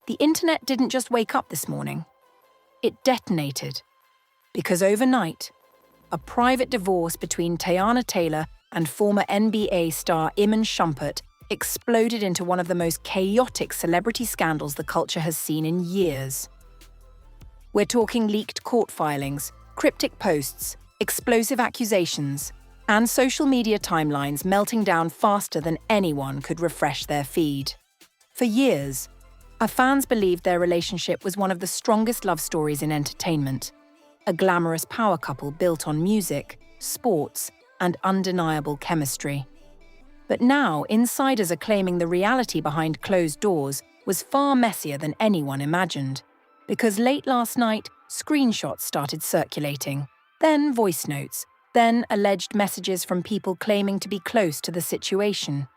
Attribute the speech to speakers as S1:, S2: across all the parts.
S1: the internet didn't just wake up this morning. It detonated. Because overnight, a private divorce between Teyana Taylor and former NBA star Iman Shumpert exploded into one of the most chaotic celebrity scandals the culture has seen in years. We're talking leaked court filings, cryptic posts, explosive accusations, and social media timelines melting down faster than anyone could refresh their feed. For years, our fans believed their relationship was one of the strongest love stories in entertainment, a glamorous power couple built on music, sports, and undeniable chemistry. But now, insiders are claiming the reality behind closed doors was far messier than anyone imagined, because late last night, screenshots started circulating, then voice notes, then alleged messages from people claiming to be close to the situation.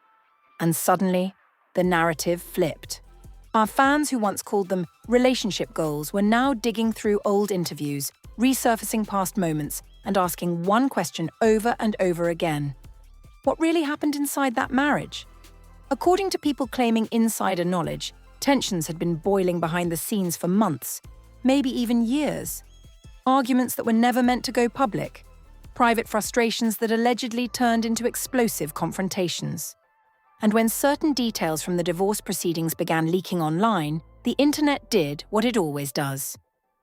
S1: And suddenly, the narrative flipped. Our fans who once called them relationship goals were now digging through old interviews, resurfacing past moments, and asking one question over and over again. What really happened inside that marriage? According to people claiming insider knowledge, tensions had been boiling behind the scenes for months, maybe even years. Arguments that were never meant to go public. Private frustrations that allegedly turned into explosive confrontations. And when certain details from the divorce proceedings began leaking online, the internet did what it always does.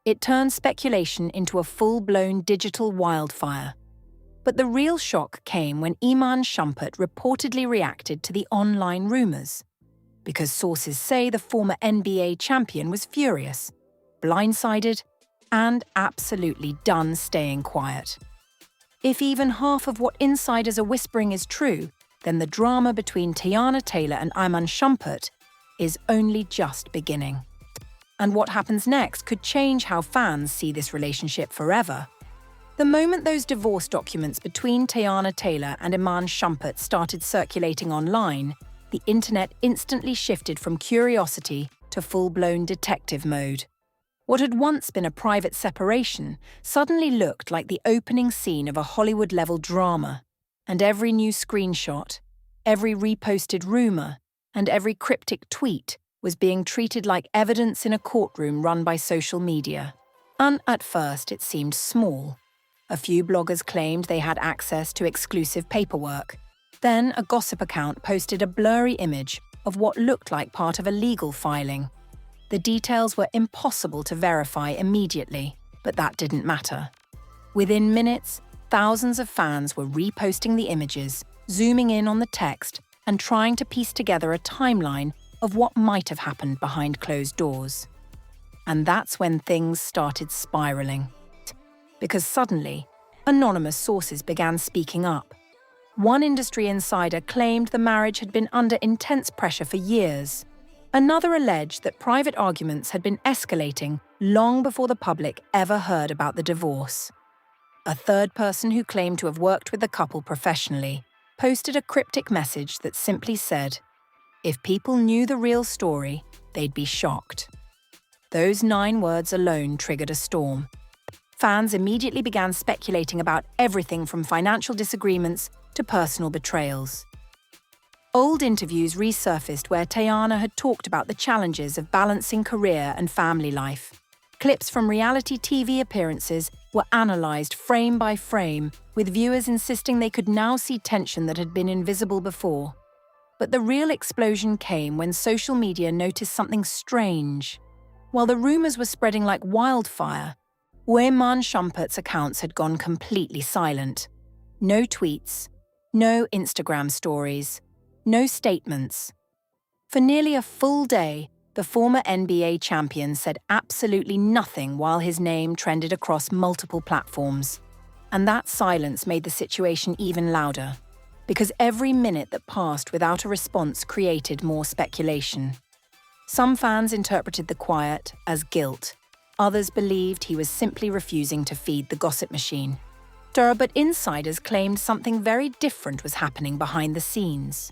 S1: It turned speculation into a full-blown digital wildfire. But the real shock came when Iman Shumpert reportedly reacted to the online rumors. Because sources say the former NBA champion was furious, blindsided, and absolutely done staying quiet. If even half of what insiders are whispering is true, then the drama between Teyana Taylor and Iman Shumpert is only just beginning. And what happens next could change how fans see this relationship forever. The moment those divorce documents between Teyana Taylor and Iman Shumpert started circulating online, the internet instantly shifted from curiosity to full-blown detective mode. What had once been a private separation suddenly looked like the opening scene of a Hollywood-level drama, and every new screenshot, every reposted rumor, and every cryptic tweet was being treated like evidence in a courtroom run by social media. And at first it seemed small. A few bloggers claimed they had access to exclusive paperwork. Then a gossip account posted a blurry image of what looked like part of a legal filing. The details were impossible to verify immediately, but that didn't matter. Within minutes, thousands of fans were reposting the images, zooming in on the text, and trying to piece together a timeline of what might have happened behind closed doors. And that's when things started spiraling. Because suddenly, anonymous sources began speaking up. One industry insider claimed the marriage had been under intense pressure for years. Another alleged that private arguments had been escalating long before the public ever heard about the divorce. A third person who claimed to have worked with the couple professionally posted a cryptic message that simply said, "If people knew the real story, they'd be shocked." Those 9 words alone triggered a storm. Fans immediately began speculating about everything from financial disagreements to personal betrayals. Old interviews resurfaced where Teyana had talked about the challenges of balancing career and family life. Clips from reality TV appearances were analysed frame by frame, with viewers insisting they could now see tension that had been invisible before. But the real explosion came when social media noticed something strange. While the rumours were spreading like wildfire, Iman Shumpert's accounts had gone completely silent. No tweets, no Instagram stories, no statements. For nearly a full day, the former NBA champion said absolutely nothing while his name trended across multiple platforms. And that silence made the situation even louder, because every minute that passed without a response created more speculation. Some fans interpreted the quiet as guilt. Others believed he was simply refusing to feed the gossip machine. But insiders claimed something very different was happening behind the scenes.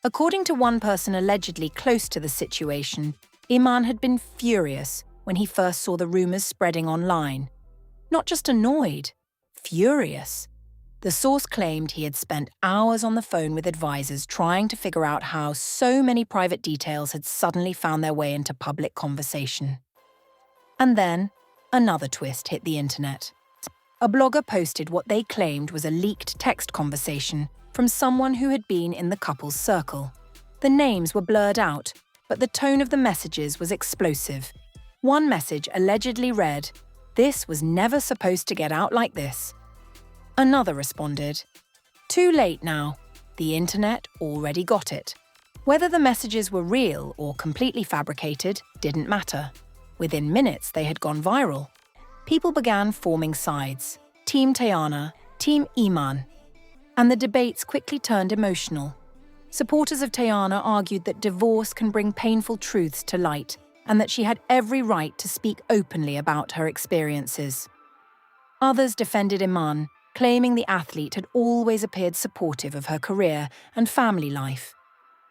S1: According to one person allegedly close to the situation, Iman had been furious when he first saw the rumors spreading online. Not just annoyed, furious. The source claimed he had spent hours on the phone with advisors trying to figure out how so many private details had suddenly found their way into public conversation. And then, another twist hit the internet. A blogger posted what they claimed was a leaked text conversation from someone who had been in the couple's circle. The names were blurred out, but the tone of the messages was explosive. One message allegedly read, "This was never supposed to get out like this." Another responded, "Too late now. The internet already got it." Whether the messages were real or completely fabricated didn't matter. Within minutes, they had gone viral. People began forming sides, Team Teyana, Team Iman, and the debates quickly turned emotional. Supporters of Teyana argued that divorce can bring painful truths to light and that she had every right to speak openly about her experiences. Others defended Iman, claiming the athlete had always appeared supportive of her career and family life.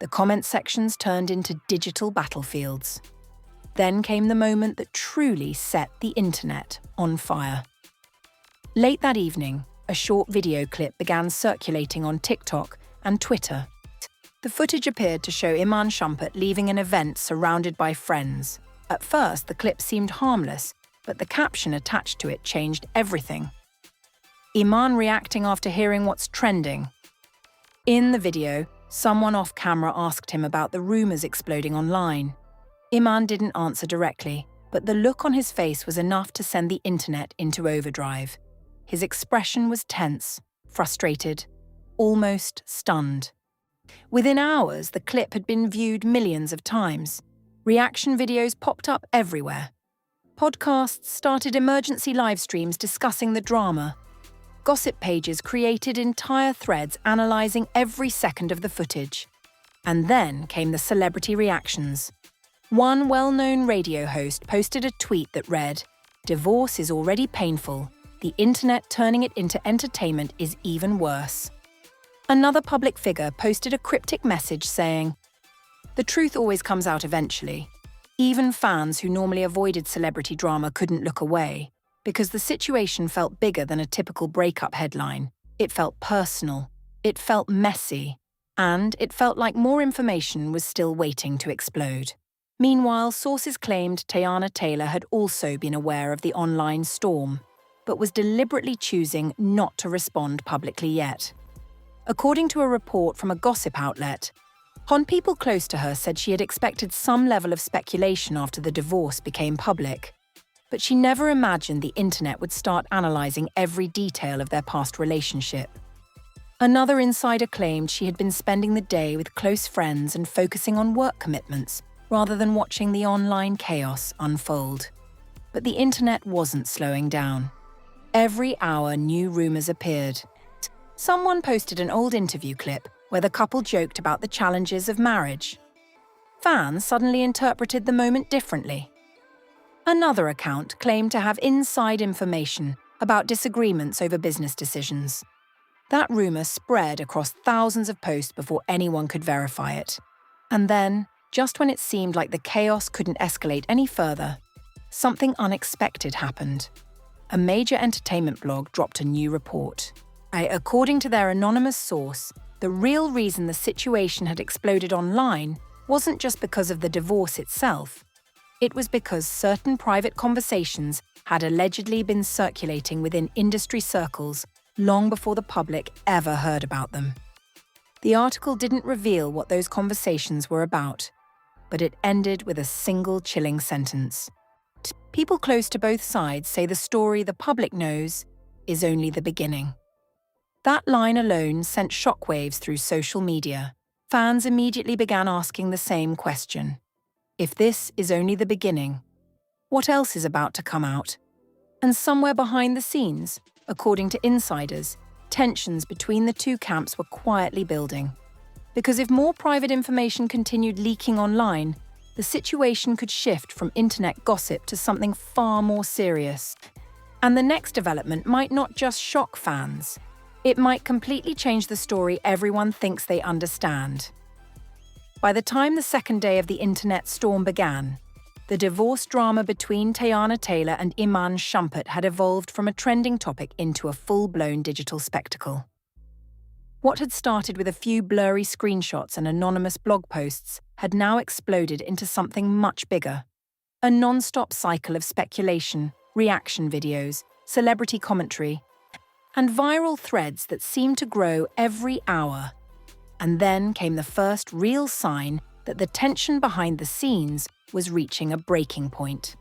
S1: The comment sections turned into digital battlefields. Then came the moment that truly set the internet on fire. Late that evening, a short video clip began circulating on TikTok and Twitter. The footage appeared to show Iman Shumpert leaving an event surrounded by friends. At first, the clip seemed harmless, but the caption attached to it changed everything. Iman reacting after hearing what's trending. In the video, someone off camera asked him about the rumors exploding online. Iman didn't answer directly, but the look on his face was enough to send the internet into overdrive. His expression was tense, frustrated, almost stunned. Within hours, the clip had been viewed millions of times. Reaction videos popped up everywhere. Podcasts started emergency live streams discussing the drama. Gossip pages created entire threads analysing every second of the footage. And then came the celebrity reactions. One well-known radio host posted a tweet that read, "Divorce is already painful. The internet turning it into entertainment is even worse." Another public figure posted a cryptic message saying, "The truth always comes out eventually." Even fans who normally avoided celebrity drama couldn't look away, because the situation felt bigger than a typical breakup headline. It felt personal, it felt messy, and it felt like more information was still waiting to explode. Meanwhile, sources claimed Teyana Taylor had also been aware of the online storm, but was deliberately choosing not to publicly yet. According to a report from a gossip outlet, people close to her said she had expected some level of speculation after the divorce became public, but she never imagined the internet would start analysing every detail of their past relationship. Another insider claimed she had been spending the day with close friends and focusing on work commitments, rather than watching the online chaos unfold. But the internet wasn't slowing down. Every hour, new rumours appeared. Someone posted an old interview clip where the couple joked about the challenges of marriage. Fans suddenly interpreted the moment differently. Another account claimed to have inside information about disagreements over business decisions. That rumour spread across thousands of posts before anyone could verify it. And then, just when it seemed like the chaos couldn't escalate any further, something unexpected happened. A major entertainment blog dropped a new report. According to their anonymous source, the real reason the situation had exploded online wasn't just because of the divorce itself. It was because certain private conversations had allegedly been circulating within industry circles long before the public ever heard about them. The article didn't reveal what those conversations were about, but it ended with a single chilling sentence. People close to both sides say the story the public knows is only the beginning. That line alone sent shockwaves through social media. Fans immediately began asking the same question. If this is only the beginning, what else is about to come out? And somewhere behind the scenes, according to insiders, tensions between the two camps were quietly building. Because if more private information continued leaking online, the situation could shift from internet gossip to something far more serious. And the next development might not just shock fans. It might completely change the story everyone thinks they understand. By the time the second day of the internet storm began, The divorce drama between Teyana Taylor and Iman Shumpert had evolved from a trending topic into a full-blown digital spectacle. What had started with a few blurry screenshots and anonymous blog posts had now exploded into something much bigger. A non-stop cycle of speculation, reaction videos, celebrity commentary, and viral threads that seemed to grow every hour. And then came the first real sign that the tension behind the scenes was reaching a breaking point.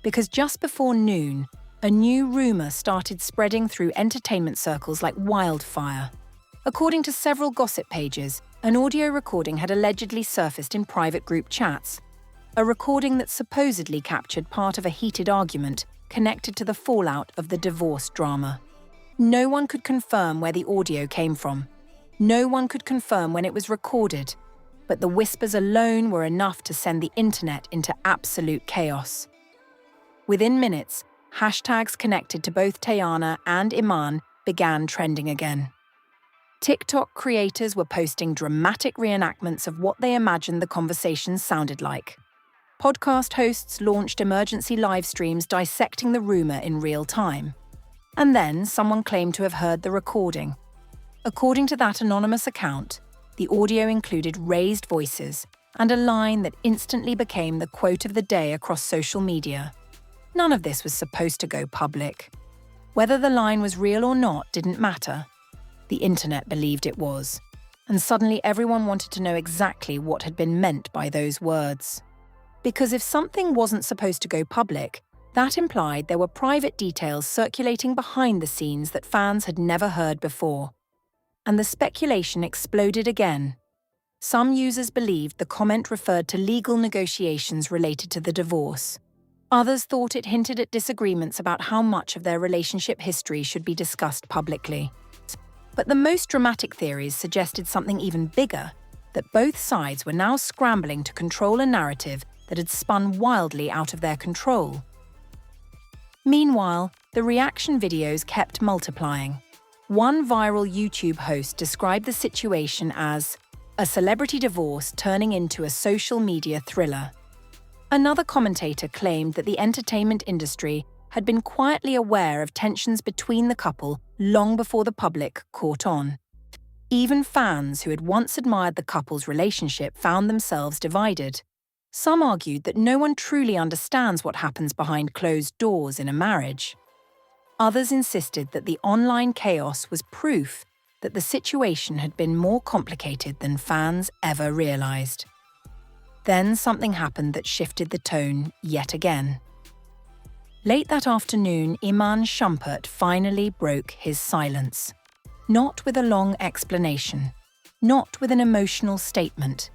S1: Because just before noon, a new rumor started spreading through entertainment circles like wildfire. According to several gossip pages, an audio recording had allegedly surfaced in private group chats, a recording that supposedly captured part of a heated argument connected to the fallout of the divorce drama. No one could confirm where the audio came from. No one could confirm when it was recorded, but the whispers alone were enough to send the internet into absolute chaos. Within minutes, hashtags connected to both Teyana and Iman began trending again. TikTok creators were posting dramatic reenactments of what they imagined the conversations sounded like. Podcast hosts launched emergency live streams dissecting the rumor in real time. And then someone claimed to have heard the recording. According to that anonymous account, the audio included raised voices and a line that instantly became the quote of the day across social media. None of this was supposed to go public. Whether the line was real or not didn't matter. The internet believed it was. And suddenly everyone wanted to know exactly what had been meant by those words. Because if something wasn't supposed to go public, that implied there were private details circulating behind the scenes that fans had never heard before. And the speculation exploded again. Some users believed the comment referred to legal negotiations related to the divorce. Others thought it hinted at disagreements about how much of their relationship history should be discussed publicly. But the most dramatic theories suggested something even bigger, that both sides were now scrambling to control a narrative that had spun wildly out of their control. Meanwhile, the reaction videos kept multiplying. One viral YouTube host described the situation as a celebrity divorce turning into a social media thriller. Another commentator claimed that the entertainment industry had been quietly aware of tensions between the couple long before the public caught on. Even fans who had once admired the couple's relationship found themselves divided. Some argued that no one truly understands what happens behind closed doors in a marriage. Others insisted that the online chaos was proof that the situation had been more complicated than fans ever realized. Then something happened that shifted the tone yet again. Late that afternoon, Iman Shumpert finally broke his silence. Not with a long explanation, not with an emotional statement,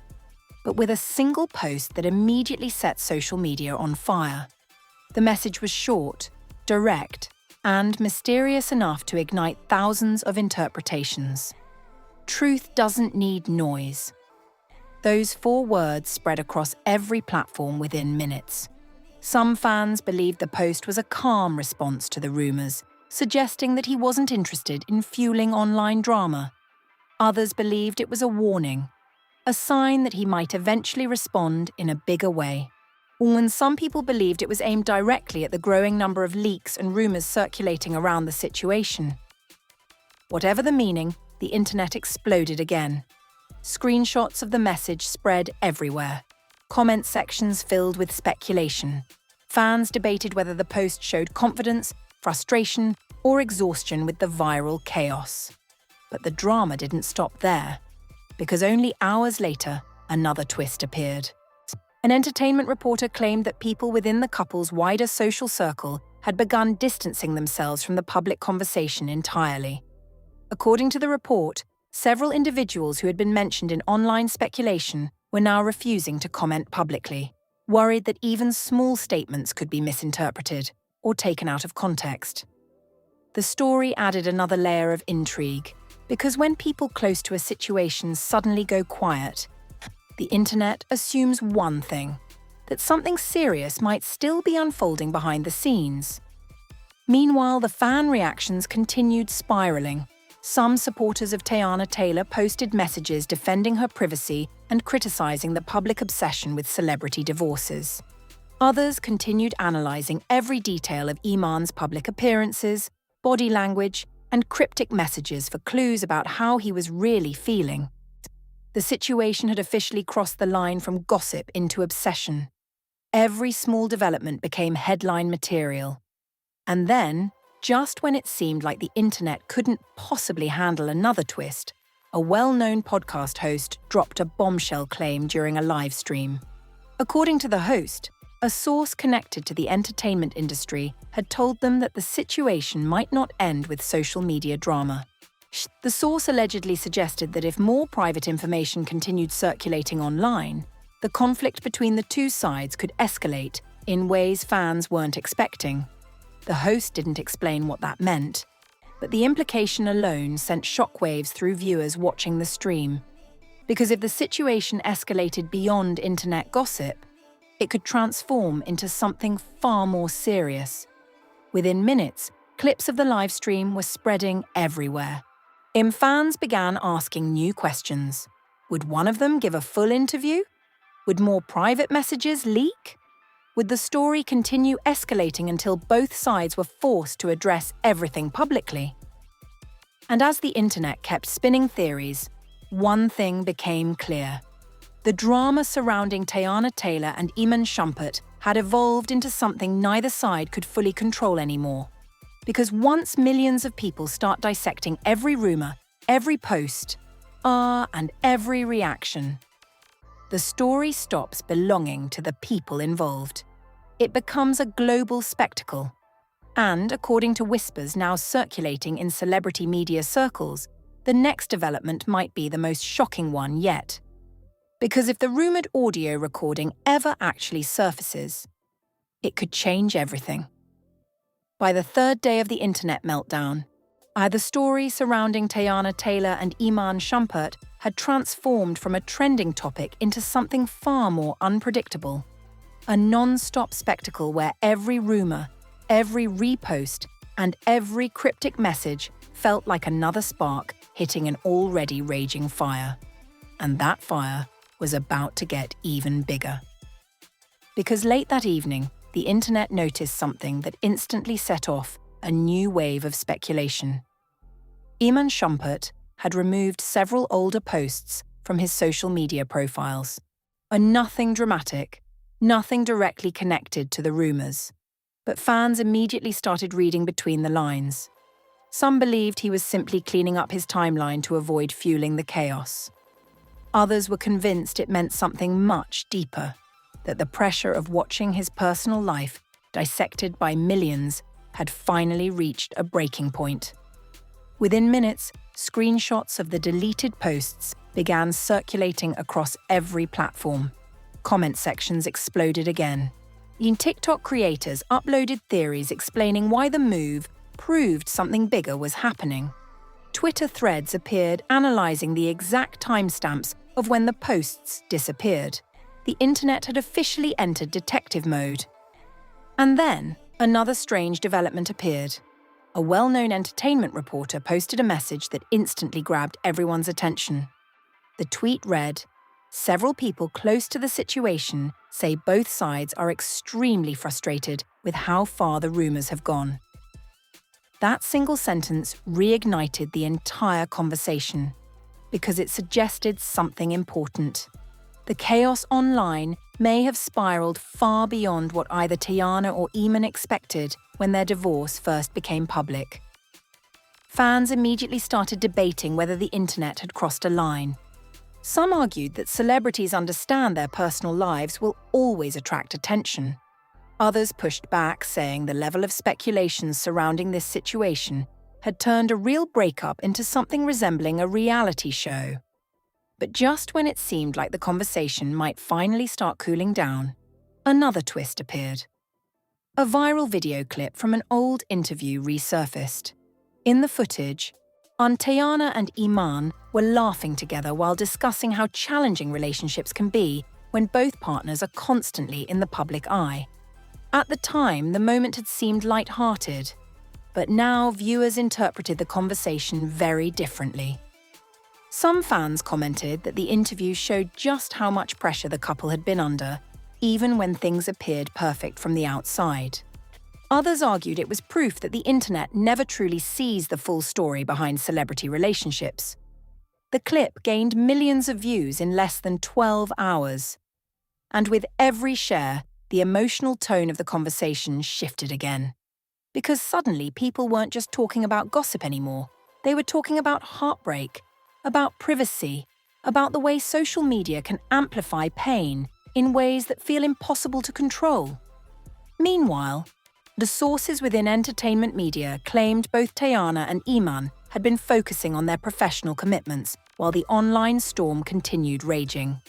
S1: but with a single post that immediately set social media on fire. The message was short, direct, and mysterious enough to ignite thousands of interpretations. Truth doesn't need noise. Those 4 words spread across every platform within minutes. Some fans believed the post was a calm response to the rumors, suggesting that he wasn't interested in fueling online drama. Others believed it was a warning, a sign that he might eventually respond in a bigger way. And some people believed it was aimed directly at the growing number of leaks and rumors circulating around the situation. Whatever the meaning, the internet exploded again. Screenshots of the message spread everywhere. Comment sections filled with speculation. Fans debated whether the post showed confidence, frustration, or exhaustion with the viral chaos. But the drama didn't stop there, because only hours later, another twist appeared. An entertainment reporter claimed that people within the couple's wider social circle had begun distancing themselves from the public conversation entirely. According to the report, several individuals who had been mentioned in online speculation were now refusing to comment publicly, worried that even small statements could be misinterpreted or taken out of context. The story added another layer of intrigue, because when people close to a situation suddenly go quiet, the internet assumes one thing, that something serious might still be unfolding behind the scenes. Meanwhile, the fan reactions continued spiraling. Some supporters of Teyana Taylor posted messages defending her privacy and criticizing the public obsession with celebrity divorces. Others continued analysing every detail of Iman's public appearances, body language, and cryptic messages for clues about how he was really feeling. The situation had officially crossed the line from gossip into obsession. Every small development became headline material. And then, just when it seemed like the internet couldn't possibly handle another twist, a well-known podcast host dropped a bombshell claim during a live stream. According to the host, a source connected to the entertainment industry had told them that the situation might not end with social media drama. The source allegedly suggested that if more private information continued circulating online, the conflict between the two sides could escalate in ways fans weren't expecting. The host didn't explain what that meant, but the implication alone sent shockwaves through viewers watching the stream. Because if the situation escalated beyond internet gossip, it could transform into something far more serious. Within minutes, clips of the live stream were spreading everywhere. Fans began asking new questions. Would one of them give a full interview? Would more private messages leak? Would the story continue escalating until both sides were forced to address everything publicly? And as the internet kept spinning theories, one thing became clear. The drama surrounding Teyana Taylor and Iman Shumpert had evolved into something neither side could fully control anymore. Because once millions of people start dissecting every rumour, every post, and every reaction, the story stops belonging to the people involved. It becomes a global spectacle. And, according to whispers now circulating in celebrity media circles, the next development might be the most shocking one yet. Because if the rumoured audio recording ever actually surfaces, it could change everything. By the third day of the internet meltdown, the story surrounding Teyana Taylor and Iman Shumpert had transformed from a trending topic into something far more unpredictable. A non-stop spectacle where every rumour, every repost, and every cryptic message felt like another spark hitting an already raging fire. And that fire was about to get even bigger. Because late that evening, the internet noticed something that instantly set off a new wave of speculation. Iman Shumpert had removed several older posts from his social media profiles. Nothing dramatic, nothing directly connected to the rumours. But fans immediately started reading between the lines. Some believed he was simply cleaning up his timeline to avoid fueling the chaos. Others were convinced it meant something much deeper, that the pressure of watching his personal life dissected by millions had finally reached a breaking point. Within minutes, screenshots of the deleted posts began circulating across every platform. Comment sections exploded again. TikTok creators uploaded theories explaining why the move proved something bigger was happening. Twitter threads appeared analysing the exact timestamps of when the posts disappeared. The internet had officially entered detective mode. And then, another strange development appeared. A well-known entertainment reporter posted a message that instantly grabbed everyone's attention. The tweet read, "Several people close to the situation say both sides are extremely frustrated with how far the rumours have gone." That single sentence reignited the entire conversation, because it suggested something important. The chaos online may have spiraled far beyond what either Teyana or Iman expected when their divorce first became public. Fans immediately started debating whether the internet had crossed a line. Some argued that celebrities understand their personal lives will always attract attention. Others pushed back, saying the level of speculation surrounding this situation had turned a real breakup into something resembling a reality show. But just when it seemed like the conversation might finally start cooling down, another twist appeared. A viral video clip from an old interview resurfaced. In the footage, Teyana and Iman were laughing together while discussing how challenging relationships can be when both partners are constantly in the public eye. At the time, the moment had seemed light-hearted, but now viewers interpreted the conversation very differently. Some fans commented that the interview showed just how much pressure the couple had been under even when things appeared perfect from the outside. Others argued it was proof that the internet never truly sees the full story behind celebrity relationships. The clip gained millions of views in less than 12 hours. And with every share, the emotional tone of the conversation shifted again. Because suddenly people weren't just talking about gossip anymore. They were talking about heartbreak, about privacy, about the way social media can amplify pain in ways that feel impossible to control. Meanwhile, the sources within entertainment media claimed both Teyana and Iman had been focusing on their professional commitments while the online storm continued raging.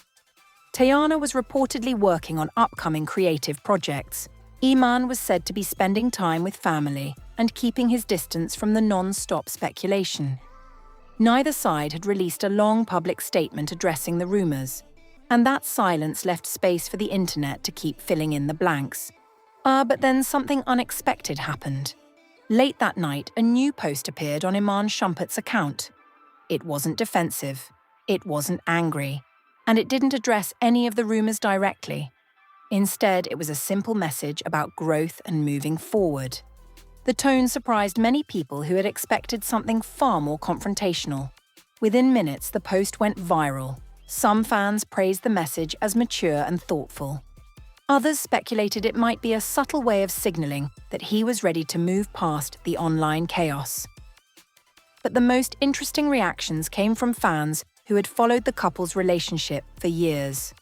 S1: Teyana was reportedly working on upcoming creative projects. Iman was said to be spending time with family and keeping his distance from the non-stop speculation. Neither side had released a long public statement addressing the rumors, and that silence left space for the internet to keep filling in the blanks. But then something unexpected happened. Late that night, a new post appeared on Iman Shumpert's account. It wasn't defensive, it wasn't angry, and it didn't address any of the rumors directly. Instead, it was a simple message about growth and moving forward. The tone surprised many people who had expected something far more confrontational. Within minutes, the post went viral. Some fans praised the message as mature and thoughtful. Others speculated it might be a subtle way of signaling that he was ready to move past the online chaos. But the most interesting reactions came from fans who had followed the couple's relationship for years,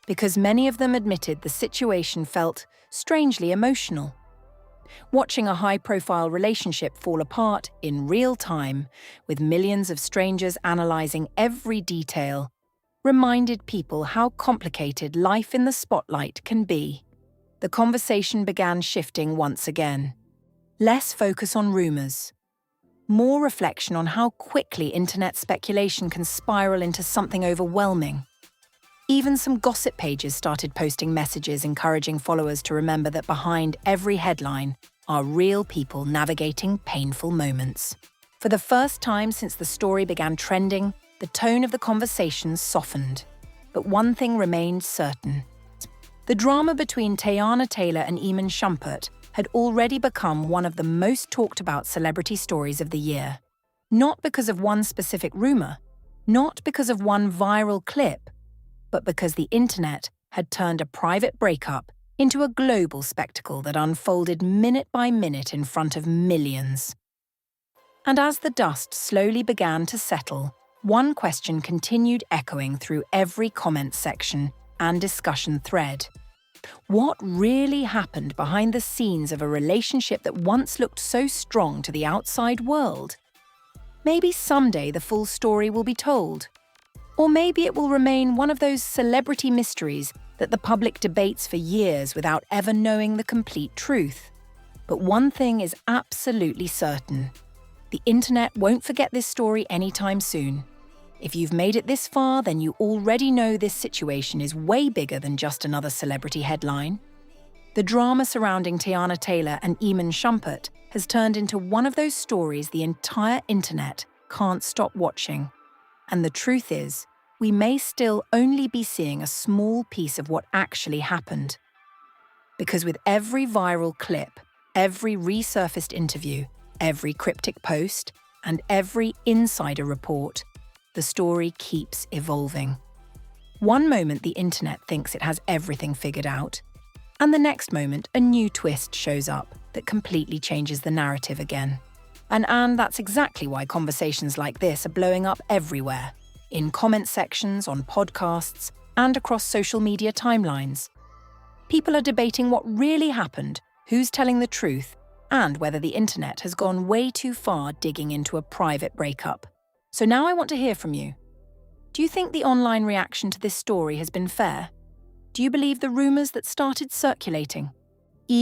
S1: because many of them admitted the situation felt strangely emotional. Watching a high-profile relationship fall apart in real time, with millions of strangers analyzing every detail, reminded people how complicated life in the spotlight can be. The conversation began shifting once again. Less focus on rumors. More reflection on how quickly internet speculation can spiral into something overwhelming. Even some gossip pages started posting messages encouraging followers to remember that behind every headline are real people navigating painful moments. For the first time since the story began trending, the tone of the conversation softened. But one thing remained certain. The drama between Teyana Taylor and Iman Shumpert had already become one of the most talked about celebrity stories of the year. Not because of one specific rumor, not because of one viral clip, but because the internet had turned a private breakup into a global spectacle that unfolded minute by minute in front of millions. And as the dust slowly began to settle, one question continued echoing through every comment section and discussion thread. What really happened behind the scenes of a relationship that once looked so strong to the outside world? Maybe someday the full story will be told. Or maybe it will remain one of those celebrity mysteries that the public debates for years without ever knowing the complete truth. But one thing is absolutely certain. The internet won't forget this story anytime soon. If you've made it this far, then you already know this situation is way bigger than just another celebrity headline. The drama surrounding Teyana Taylor and Iman Shumpert has turned into one of those stories the entire internet can't stop watching. And the truth is, we may still only be seeing a small piece of what actually happened. Because with every viral clip, every resurfaced interview, every cryptic post, and every insider report, the story keeps evolving. One moment the internet thinks it has everything figured out, and the next moment a new twist shows up that completely changes the narrative again. And that's exactly why conversations like this are blowing up everywhere, in comment sections, on podcasts, and across social media timelines. People are debating what really happened, who's telling the truth, and whether the internet has gone way too far digging into a private breakup. So now I want to hear from you. Do you think the online reaction to this story has been fair? Do you believe the rumors that started circulating?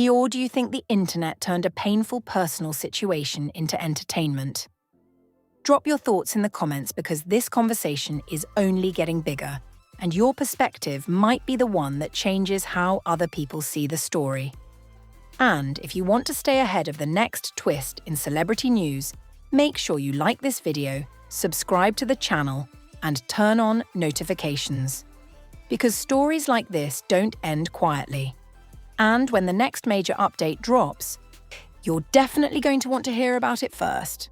S1: Or do you think the internet turned a painful personal situation into entertainment? Drop your thoughts in the comments because this conversation is only getting bigger, and your perspective might be the one that changes how other people see the story. And if you want to stay ahead of the next twist in celebrity news, make sure you like this video, subscribe to the channel, and turn on notifications. Because stories like this don't end quietly. And when the next major update drops, you're definitely going to want to hear about it first.